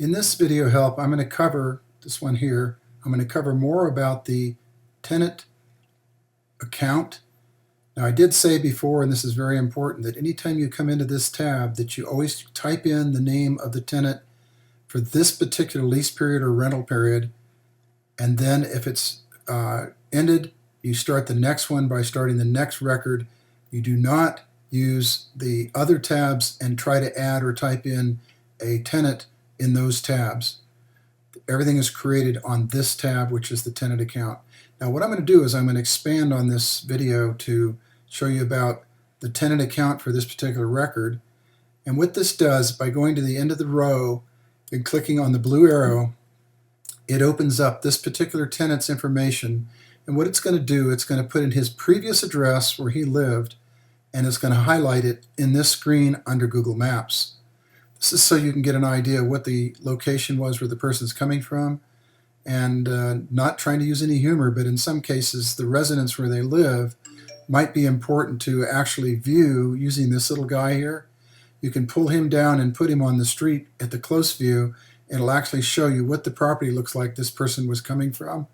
In this video help, I'm going to cover this one here. I'm going to cover more about the tenant account. Now, I did say before, and this is very important, that anytime you come into this tab, that you always type in the name of the tenant for this particular lease period or rental period, and then if it's ended, you start the next one by starting the next record. You do not use the other tabs and try to add or type in a tenant in those tabs. Everything is created on this tab, which is the tenant account. Now what I'm going to do is I'm going to expand on this video to show you about the tenant account for this particular record. And what this does, by going to the end of the row and clicking on the blue arrow, it opens up this particular tenant's information. And what it's going to do, it's going to put in his previous address where he lived, and it's going to highlight it in this screen under Google Maps. This is so you can get an idea of what the location was where the person's coming from, and not trying to use any humor, but in some cases the residence where they live might be important to actually view using this little guy here. You can pull him down and put him on the street at the close view. It'll actually show you what the property looks like this person was coming from.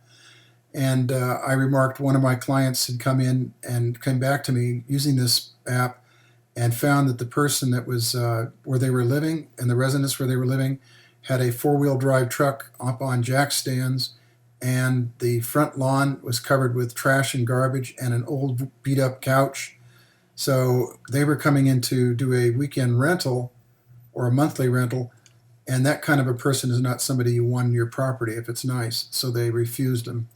And I remarked one of my clients had come in and came back to me using this app and found that the person that was where they were living and the residence where they were living had a four-wheel drive truck up on jack stands, and the front lawn was covered with trash and garbage and an old beat-up couch. So they were coming in to do a weekend rental or a monthly rental, and that kind of a person is not somebody you want in your property if it's nice, so they refused them.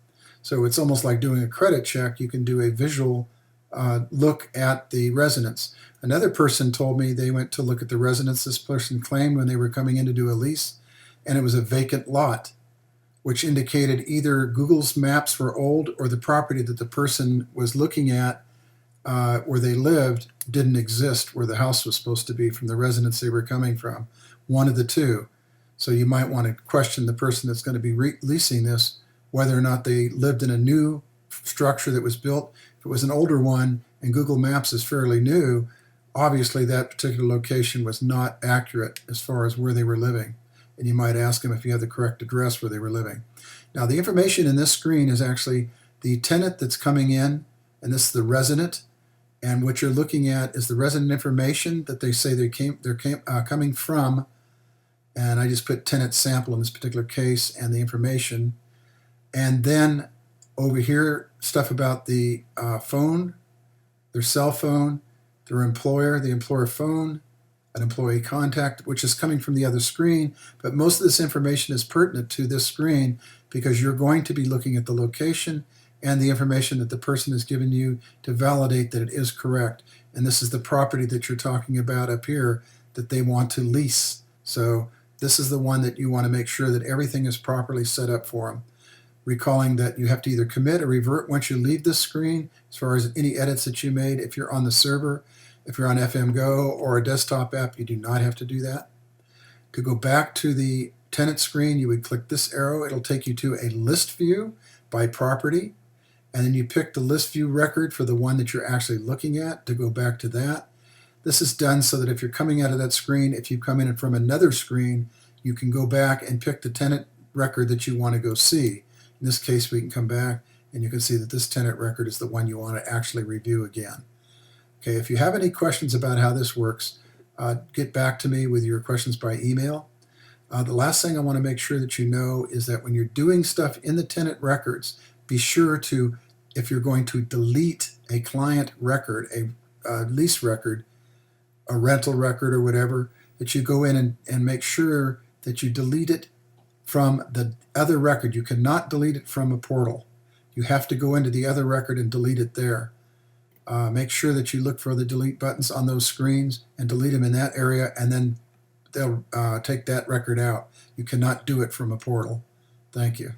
So it's almost like doing a credit check. You can do a visual look at the residence. Another person told me they went to look at the residence this person claimed when they were coming in to do a lease, and it was a vacant lot, which indicated either Google's maps were old or the property that the person was looking at where they lived didn't exist where the house was supposed to be from the residence they were coming from. One of the two. So you might want to question the person that's going to be leasing this, whether or not they lived in a new structure that was built. If it was an older one and Google Maps is fairly new, obviously that particular location was not accurate as far as where they were living. And you might ask them if you have the correct address where they were living. Now the information in this screen is actually the tenant that's coming in, and this is the resident. And what you're looking at is the resident information that they say they're coming from. And I just put tenant sample in this particular case and the information. And then over here, stuff about the phone, their cell phone, their employer, the employer phone, an employee contact, which is coming from the other screen. But most of this information is pertinent to this screen because you're going to be looking at the location and the information that the person has given you to validate that it is correct. And this is the property that you're talking about up here that they want to lease. So this is the one that you want to make sure that everything is properly set up for them. Recalling that you have to either commit or revert once you leave this screen as far as any edits that you made. If you're on the server, if you're on FM Go or a desktop app, you do not have to do that. To go back to the tenant screen, you would click this arrow. It'll take you to a list view by property. And then you pick the list view record for the one that you're actually looking at to go back to that. This is done so that if you're coming out of that screen, if you come in from another screen, you can go back and pick the tenant record that you want to go see. In this case, we can come back and you can see that this tenant record is the one you want to actually review again. Okay, if you have any questions about how this works, get back to me with your questions by email. The last thing I want to make sure that you know is that when you're doing stuff in the tenant records, be sure to, if you're going to delete a client record, a lease record, a rental record or whatever, that you go in and make sure that you delete it from the other record. You cannot delete it from a portal. You have to go into the other record and delete it there. Make sure that you look for the delete buttons on those screens and delete them in that area, and then they'll take that record out. You cannot do it from a portal. Thank you.